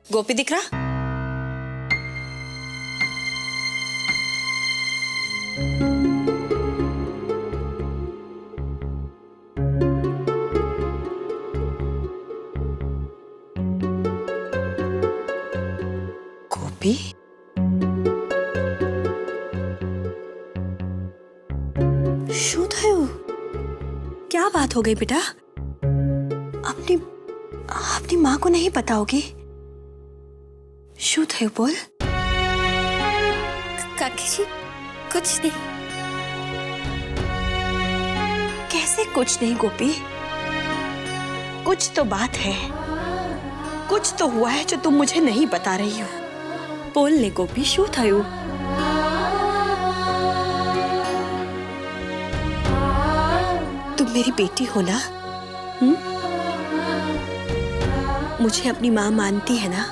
गोपी दिख रहा? गोपी? शू थयु? क्या बात हो गई बेटा? अपनी माँ को नहीं पता होगी। शू थयु बोल। काकी जी कुछ नहीं। कैसे कुछ नहीं गोपी? कुछ तो बात है, कुछ तो हुआ है जो तुम मुझे नहीं बता रही हो। बोल ले गोपी, शू थयु? तुम मेरी बेटी हो ना? मुझे अपनी माँ मानती है ना?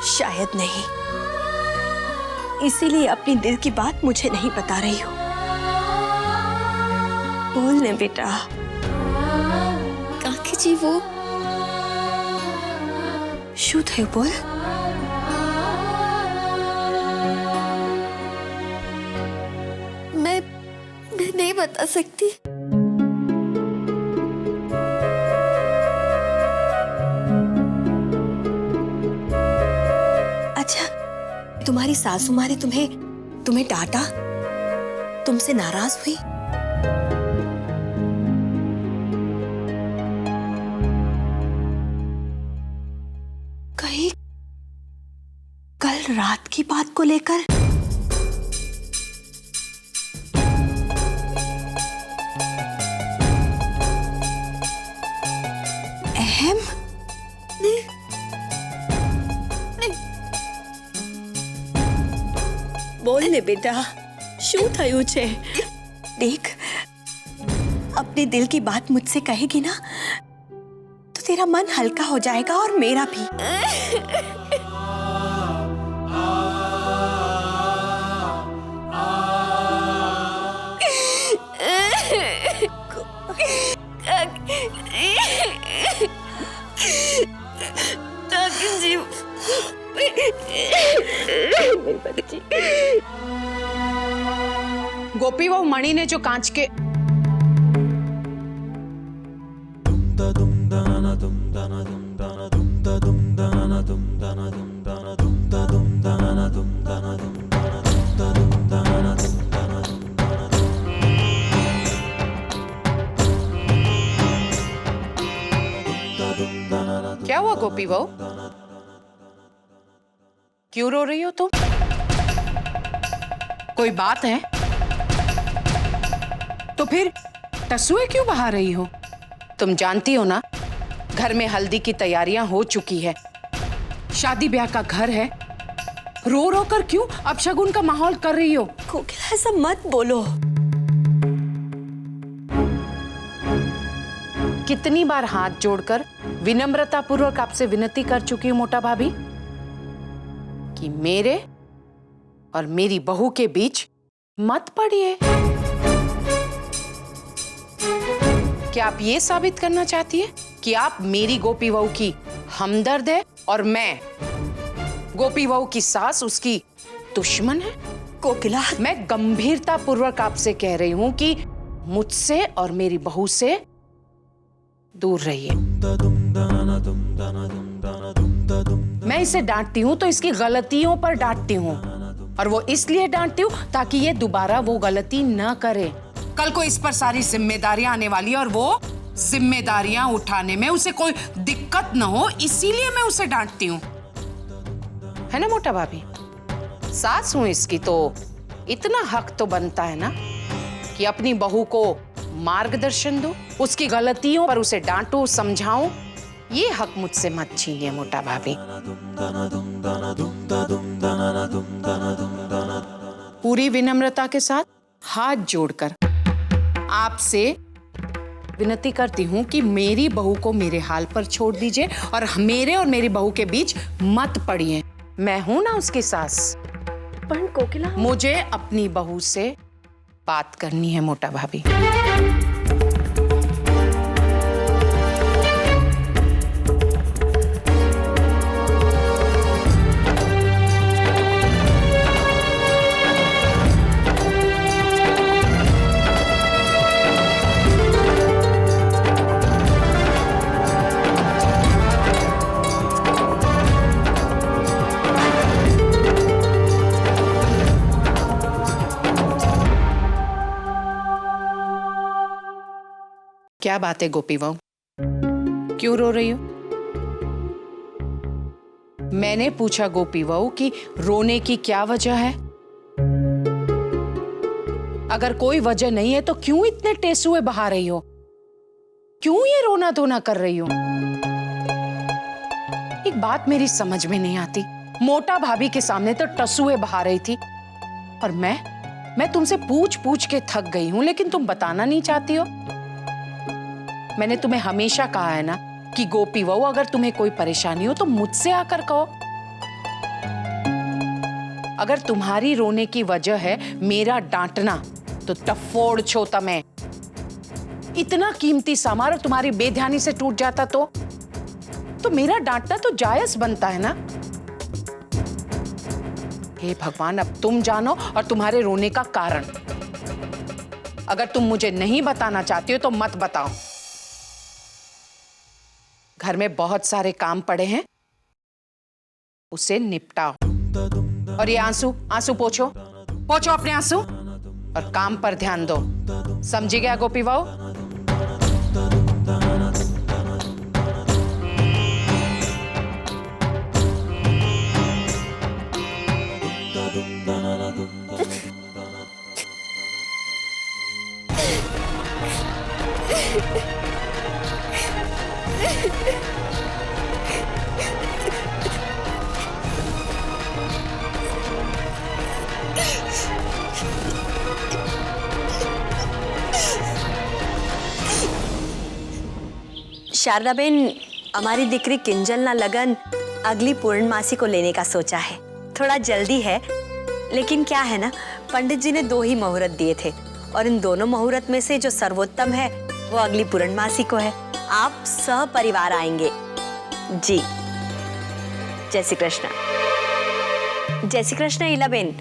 शायद नहीं, इसीलिए अपनी दिल की बात मुझे नहीं बता रही हो। बोल ने बेटा। काकी जी वो शू थयु बोल। मैं नहीं बता सकती। अच्छा, तुम्हारी सासू माँ ने तुम्हें डांटा? तुमसे नाराज हुई? कहीं कल रात की बात को लेकर? अहम? नहीं, बोल ले बेटा, शू थयु छे? देख, अपने दिल की बात मुझसे कहेगी ना तो तेरा मन हल्का हो जाएगा और मेरा भी। काकी जी गोपी, वो मणि ने जो कांच के क्या हुआ गोपी बहू? क्यों रो रही हो तुम? कोई बात है? तो फिर टसुए क्यों बहा रही हो? तुम जानती हो ना, घर में हल्दी की तैयारियां हो चुकी है, शादी ब्याह का घर है। रो रो कर क्यों अपशगुन का माहौल कर रही हो? कोकिला, ऐसा मत बोलो। कितनी बार हाथ जोड़कर विनम्रता पूर्वक आपसे विनती कर चुकी हूं मोटा भाभी कि मेरे और मेरी बहू के बीच मत पड़िए। क्या आप ये साबित करना चाहती है कि आप मेरी गोपी बहू की हमदर्द है और मैं गोपी बहू की सास उसकी दुश्मन है? कोकिला, मैं गंभीरता पूर्वक आपसे कह रही हूं कि मुझसे और मेरी बहू से दूर रहिए। मैं इसे डांटती हूं तो इसकी गलतियों पर डांटती हूं, और वो इसलिए डांटती हूं ताकि ये दोबारा वो गलती न करे। कल को इस पर सारी जिम्मेदारियां आने वाली है और वो जिम्मेदारियां उठाने में उसे कोई दिक्कत न हो, इसीलिए मैं उसे डांटती हूं। है ना मोटा भाभी? सास हूं इसकी तो इतना हक तो बनता है ना कि अपनी बहू को मार्गदर्शन दो, उसकी गलतियों पर उसे डांटो, समझाओ। ये हक मुझसे मत छीनिए मोटा भाभी। पूरी विनम्रता के साथ हाथ जोड़कर आपसे विनती करती हूँ कि मेरी बहू को मेरे हाल पर छोड़ दीजिए और मेरे और मेरी बहू के बीच मत पड़िए। मैं हूं ना उसकी सास। पर कोकिला, मुझे अपनी बहू से बात करनी है मोटा भाभी। क्या बात है गोपी बहू, क्यों रो रही हो? मैंने पूछा गोपी बहू कि रोने की क्या वजह है? अगर कोई वजह नहीं है तो क्यों इतने टेसुए बहा रही हो? क्यों ये रोना धोना कर रही हो? एक बात मेरी समझ में नहीं आती, मोटा भाभी के सामने तो टसुए बहा रही थी और मैं तुमसे पूछ पूछ के थक गई हूं, लेकिन तुम बताना नहीं चाहती हो। मैंने तुम्हें हमेशा कहा है ना कि गोपी बहू, अगर तुम्हें कोई परेशानी हो तो मुझसे आकर कहो। अगर तुम्हारी रोने की वजह है मेरा डांटना, तो टफोड़ छो तमें। इतना कीमती सामान तुम्हारी बेध्यानी से टूट जाता तो मेरा डांटना तो जायज बनता है ना। हे भगवान, अब तुम जानो और तुम्हारे रोने का कारण। अगर तुम मुझे नहीं बताना चाहती हो तो मत बताओ। घर में बहुत सारे काम पड़े हैं, उसे निपटाओ। और ये आंसू पोछो अपने आंसू और काम पर ध्यान दो। समझी गया गोपी बहू? शारदा बेन, हमारी दिकरी किंजल ना लगन अगली पूर्णमासी को लेने का सोचा है। थोड़ा जल्दी है, लेकिन क्या है ना, पंडित जी ने 2 ही मुहूर्त दिए थे और इन दोनों मुहूर्त में से जो सर्वोत्तम है वो अगली पूर्णमासी को है। आप सब परिवार आएंगे जी। जय श्री कृष्ण। जय श्री कृष्ण इला बेन।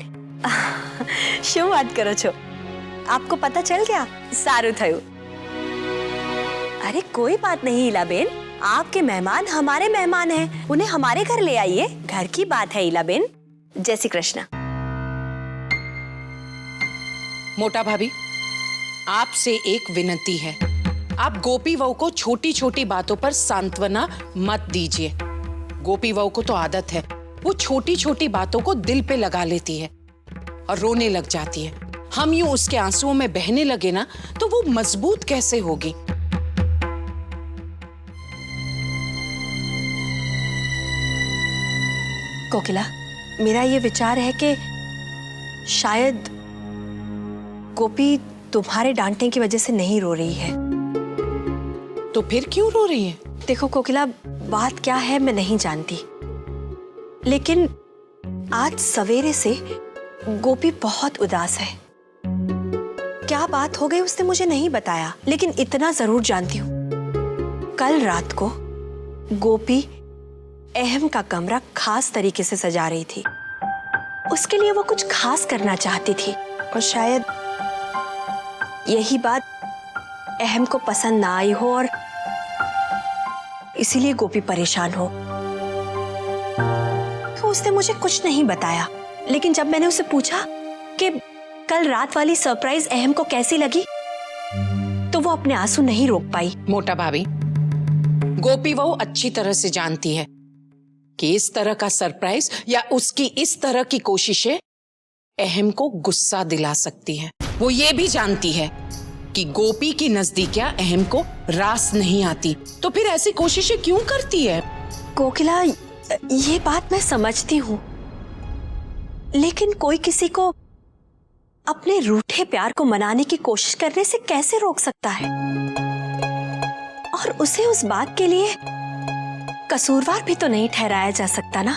શું વાત કરો છો? आपको पता चल गया? सारू थयु। अरे कोई बात नहीं इला बेन, आपके मेहमान हमारे मेहमान हैं, उन्हें हमारे घर ले आइए, घर की बात है इला बेन। जय श्री कृष्ण। मोटा भाभी, आपसे एक विनती है, आप गोपी बहू को छोटी छोटी बातों पर सांत्वना मत दीजिए। गोपी बहू को तो आदत है, वो छोटी छोटी बातों को दिल पे लगा लेती है और रोने लग जाती है। हम यूं उसके आंसुओं में बहने लगे ना तो वो मजबूत कैसे होगी? कोकिला, मेरा ये विचार है कि शायद गोपी तुम्हारे डांटने की वजह से नहीं रो रही है। तो फिर क्यों रो रही है? देखो कोकिला, बात क्या है मैं नहीं जानती, लेकिन आज सवेरे से गोपी बहुत उदास है। क्या बात हो गई उसने मुझे नहीं बताया, लेकिन इतना जरूर जानती हूँ, कल रात को गोपी अहम का कमरा खास तरीके से सजा रही थी। उसके लिए वो कुछ खास करना चाहती थी और शायद यही बात अहम को पसंद ना आई हो और इसीलिए गोपी परेशान हो। तो उसने मुझे कुछ नहीं बताया, लेकिन जब मैंने उसे पूछा कि कल रात वाली सरप्राइज अहम को कैसी लगी, तो वो अपने आंसू नहीं रोक पाई। मोटा भाभी, गोपी बहू अच्छी तरह से जानती है कि इस तरह का सरप्राइज या उसकी इस तरह की कोशिशें अहम को गुस्सा दिला सकती है। वो ये भी जानती है कि गोपी की नजदीकियां अहम को रास नहीं आती, तो फिर ऐसी कोशिशें क्यों करती है? कोकिला, ये बात मैं समझती हूँ, लेकिन कोई किसी को अपने रूठे प्यार को मनाने की कोशिश करने से कैसे रोक सकता है? और उसे उस बात के लिए कसूरवार भी तो नहीं ठहराया जा सकता ना।